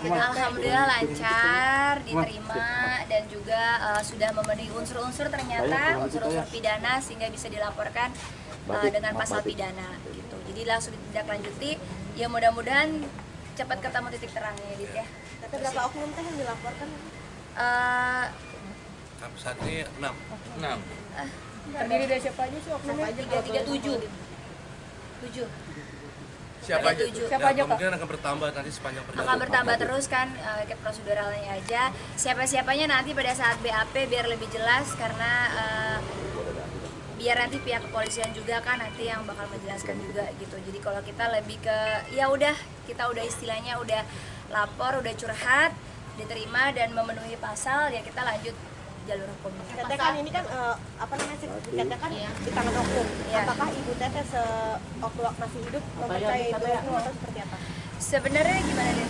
Alhamdulillah lancar, diterima dan juga sudah memenuhi unsur-unsur ternyata unsur-unsur pidana sehingga bisa dilaporkan dengan pasal pidana gitu. Jadi langsung ditindaklanjuti. Ya mudah-mudahan cepat ketemu titik terangnya gitu ya. Tapi berapa oknum teh yang dilaporkan? Sampai saat ini 6. Terdiri dari siapa aja sih oknumnya? 7. Siapa aja? Siapa aja, Pak? Kemungkinan akan bertambah nanti sepanjang perjalanan. Akan bertambah terus kan, ikut proseduralnya aja. Siapa-siapanya nanti pada saat BAP biar lebih jelas karena biar nanti pihak kepolisian juga kan nanti yang bakal menjelaskan juga gitu. Jadi kalau kita lebih ke ya udah kita udah istilahnya udah lapor, udah curhat, diterima dan memenuhi pasal ya kita lanjut jalur hukum. Teteh kan ini kan apa namanya sertifikatnya kan di tangan oknum. Iya. Apakah ibu teteh waktu masih hidup mempercayai itu oknum atau seperti apa? Sebenarnya gimana deh?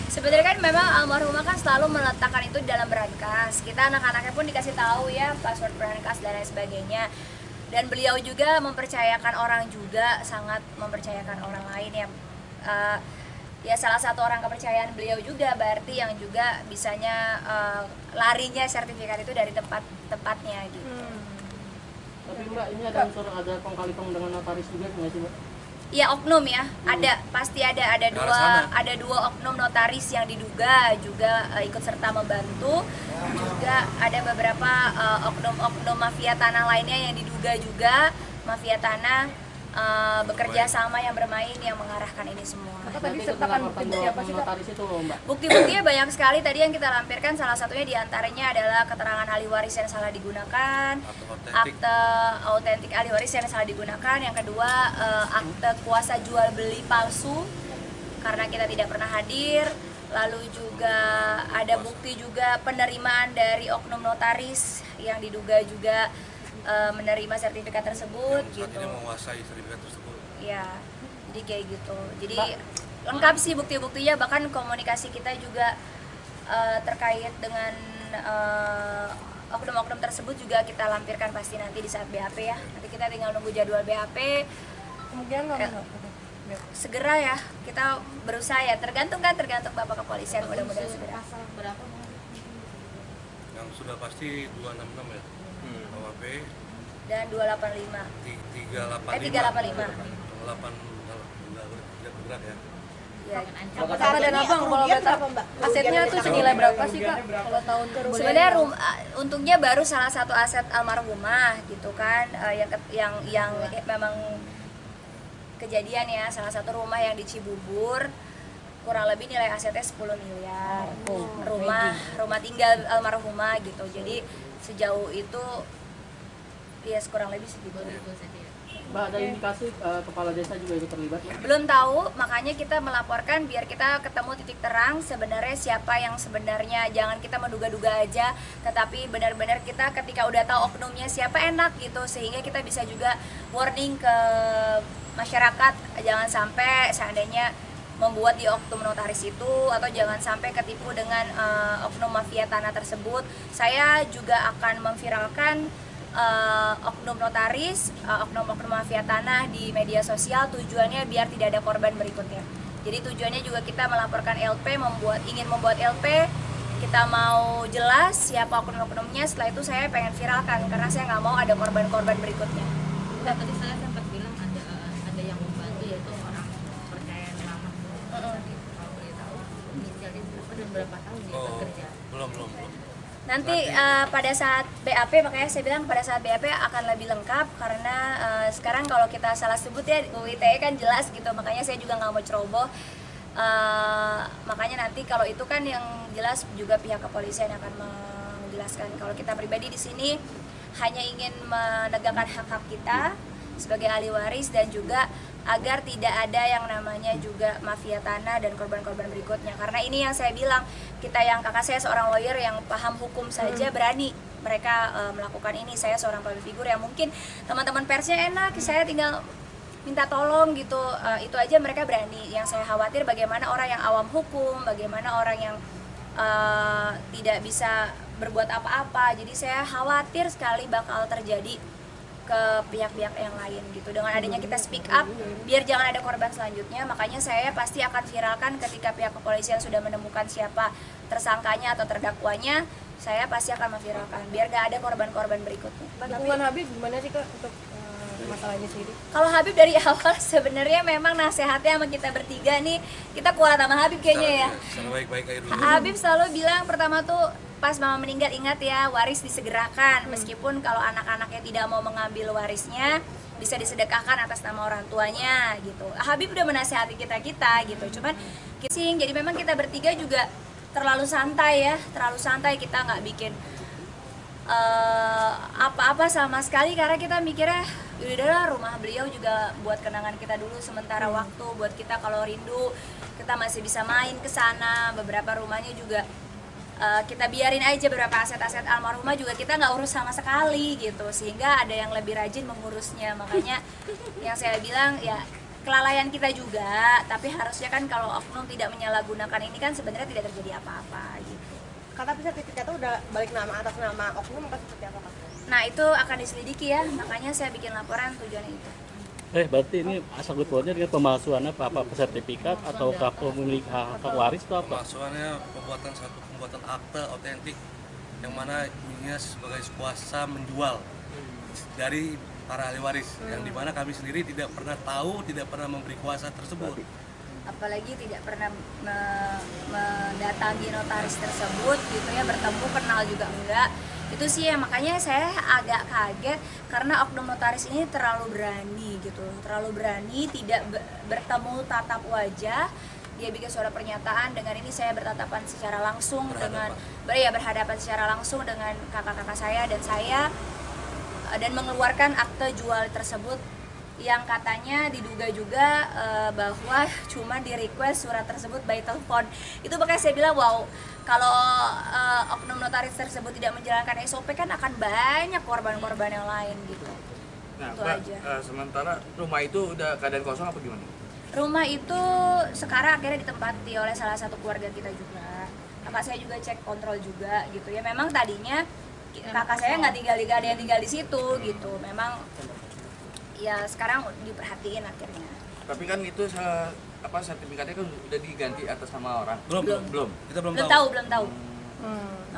Sebenarnya kan memang almarhumah kan selalu meletakkan itu di dalam berangkas. Kita anak-anaknya pun dikasih tahu ya password berangkas dan lain sebagainya. Dan beliau juga mempercayakan orang juga, sangat mempercayakan orang lain ya. Ya salah satu orang kepercayaan beliau juga berarti yang juga bisanya larinya sertifikat itu dari tempatnya gitu. Tapi Mbak, ini ada unsur ada kong kali kong dengan notaris juga nggak sih Mbak? Ya oknum ya, ada pasti ada dua oknum notaris yang diduga juga ikut serta membantu, juga ada beberapa oknum mafia tanah lainnya yang diduga juga mafia tanah bekerja sama yang bermain yang mengarahkan ini semua. Tadi sertakan bukti apa sih Kak? Notaris itu Mbak? Bukti-buktinya banyak sekali tadi yang kita lampirkan, salah satunya diantaranya adalah keterangan ahli waris yang salah digunakan, akte autentik ahli waris yang salah digunakan, yang kedua akte kuasa jual beli palsu karena kita tidak pernah hadir, lalu juga ada bukti juga penerimaan dari oknum notaris yang diduga juga menerima sertifikat tersebut yang gitu. saat ini menguasai sertifikat tersebut. Ya, jadi kayak gitu. Jadi lengkap sih bukti-buktinya, bahkan komunikasi kita juga terkait dengan oknum-oknum tersebut juga kita lampirkan pasti nanti di saat BAP ya. Nanti kita tinggal nunggu jadwal BAP. Kemungkinan Segera ya, kita berusaha ya. Tergantung Bapak Kepolisian, mudah-mudahan segera. Yang sudah pasti 266 ya. KWP Dan 285. 385. 8 tidak bergerak ya. Ya. Kata dan Abang kalau beta asetnya tuh senilai berapa sih Kak? Kalau tahun Sebenarnya untungnya baru salah satu aset almarhumah gitu kan, yang memang kejadian ya, salah satu rumah yang di Cibubur kurang lebih nilai asetnya 10 miliar. Rumah tinggal almarhumah gitu. Jadi sejauh itu ya kurang lebih segitu. Mbak, ada indikasi kepala desa juga ikut terlibat ya? Belum tahu, makanya kita melaporkan biar kita ketemu titik terang sebenarnya siapa yang sebenarnya. Jangan kita menduga-duga aja, tetapi benar-benar kita ketika udah tahu oknumnya siapa enak gitu, sehingga kita bisa juga warning ke masyarakat, jangan sampai seandainya membuat di oknum notaris itu, atau jangan sampai ketipu dengan oknum mafia tanah tersebut. Saya juga akan memviralkan oknum notaris, oknum-oknum mafia tanah di media sosial, tujuannya biar tidak ada korban berikutnya. Jadi tujuannya juga kita melaporkan LP, ingin membuat LP, kita mau jelas siapa oknum-oknumnya. Setelah itu saya pengen viralkan karena saya nggak mau ada korban-korban berikutnya. Tadi saya sempat bilang ada yang membantu, yaitu orang kepercayaan lama. Kalau boleh tahu inisialnya berapa dan berapa tahun dia bekerja? Belum. Nanti pada saat BAP, makanya saya bilang pada saat BAP akan lebih lengkap karena sekarang kalau kita salah sebut ya UU ITE kan jelas gitu, makanya saya juga nggak mau ceroboh. Makanya nanti kalau itu kan yang jelas juga pihak kepolisian akan menjelaskan. Kalau kita pribadi di sini hanya ingin menegakkan hak-hak kita sebagai ahli waris dan juga agar tidak ada yang namanya juga mafia tanah dan korban-korban berikutnya. Karena ini yang saya bilang, kita yang kakak saya seorang lawyer yang paham hukum saja berani mereka melakukan ini. Saya seorang public figure yang mungkin teman-teman persnya enak, saya tinggal minta tolong gitu, itu aja mereka berani. Yang saya khawatir bagaimana orang yang awam hukum, bagaimana orang yang tidak bisa berbuat apa-apa. Jadi saya khawatir sekali bakal terjadi ke pihak-pihak yang lain gitu. Dengan adanya kita speak up biar jangan ada korban selanjutnya, makanya saya pasti akan viralkan ketika pihak kepolisian sudah menemukan siapa tersangkanya atau terdakwanya, saya pasti akan memviralkan biar gak ada korban-korban berikutnya. Dukungan Habib gimana sih Kak untuk masalahnya sendiri? Kalau Habib dari awal sebenarnya memang nasehatnya sama kita bertiga nih, kita kuat sama Habib kayaknya ya. Secara baik-baik aja dulu. Habib selalu bilang pertama tuh pas mama meninggal, ingat ya, waris disegerakan. Meskipun kalau anak-anaknya tidak mau mengambil warisnya, bisa disedekahkan atas nama orang tuanya gitu. Habib udah menasehati kita gitu. Cuman jadi memang kita bertiga juga terlalu santai ya, terlalu santai, kita nggak bikin apa-apa sama sekali karena kita mikirnya yaudahlah, rumah beliau juga buat kenangan kita dulu sementara waktu, buat kita kalau rindu kita masih bisa main ke sana. Beberapa rumahnya juga kita biarin aja, beberapa aset-aset almarhumah juga kita nggak urus sama sekali gitu, sehingga ada yang lebih rajin mengurusnya. Makanya yang saya bilang ya kelalaian kita juga, tapi harusnya kan kalau oknum tidak menyalahgunakan ini kan sebenarnya tidak terjadi apa-apa gitu. Tapi sertifikatnya udah balik nama atas nama oknum apa seperti apa Kak? Nah itu akan diselidiki ya, makanya saya bikin laporan tujuannya itu. Berarti ini asal pautnya dengan pemalsuan apa sertifikat atau pemilik hak waris atau apa? Pemalsuannya pembuatan akte otentik yang mana ininya sebagai kuasa menjual dari para ahli waris, yang dimana kami sendiri tidak pernah tahu, tidak pernah memberi kuasa tersebut. Apalagi tidak pernah mendatangi notaris tersebut gitu ya, bertemu, kenal juga enggak. Itu sih ya, makanya saya agak kaget karena oknum notaris ini terlalu berani gitu, terlalu berani, tidak bertemu tatap wajah. Dia bikin suara pernyataan, dengan ini saya bertatapan secara langsung berhadapan secara langsung dengan kakak-kakak saya dan mengeluarkan akte jual tersebut yang katanya diduga juga bahwa cuma di request surat tersebut by telepon. Itu makanya saya bilang wow, kalau oknum notaris tersebut tidak menjalankan SOP kan akan banyak korban-korban yang lain gitu. Nah, itu Mbak, aja. Sementara rumah itu udah keadaan kosong apa gimana? Rumah itu sekarang akhirnya ditempati oleh salah satu keluarga kita juga. Kakak saya juga cek kontrol juga gitu ya. Memang tadinya kakak saya nggak ada yang tinggal di situ gitu. Memang ya sekarang diperhatiin akhirnya. Tapi kan itu sertifikatnya kan udah diganti atas nama orang. Belum. Kita belum tahu.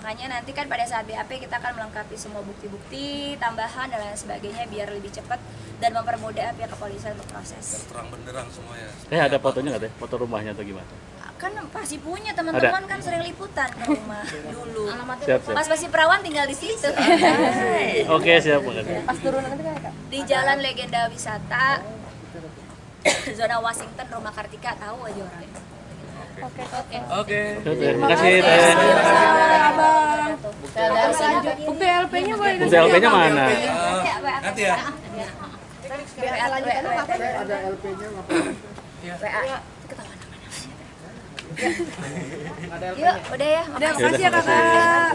Makanya nanti kan pada saat BAP kita akan melengkapi semua bukti-bukti tambahan dan lain sebagainya biar lebih cepat dan mempermudah pihak kepolisian untuk proses. Terang benderang semuanya. Ada fotonya nggak teh? Foto rumahnya atau gimana? Kan pasti punya, teman-teman kan sering liputan ke rumah dulu. Siap. Pas masih perawan tinggal di situ. Oke, siap banget. Pas turun nanti kan Kak? Di Jalan Legenda Wisata zona Washington, Rumah Kartika, tahu aja orang. Oke. Terima kasih teh. Abang. Bukti LP-nya boleh Bukti LP-nya mana? Nanti ya. Ada LP-nya ngapain? WA. Ada LP-nya. Yuk, udah ya. Udah, makasih ya Kakak.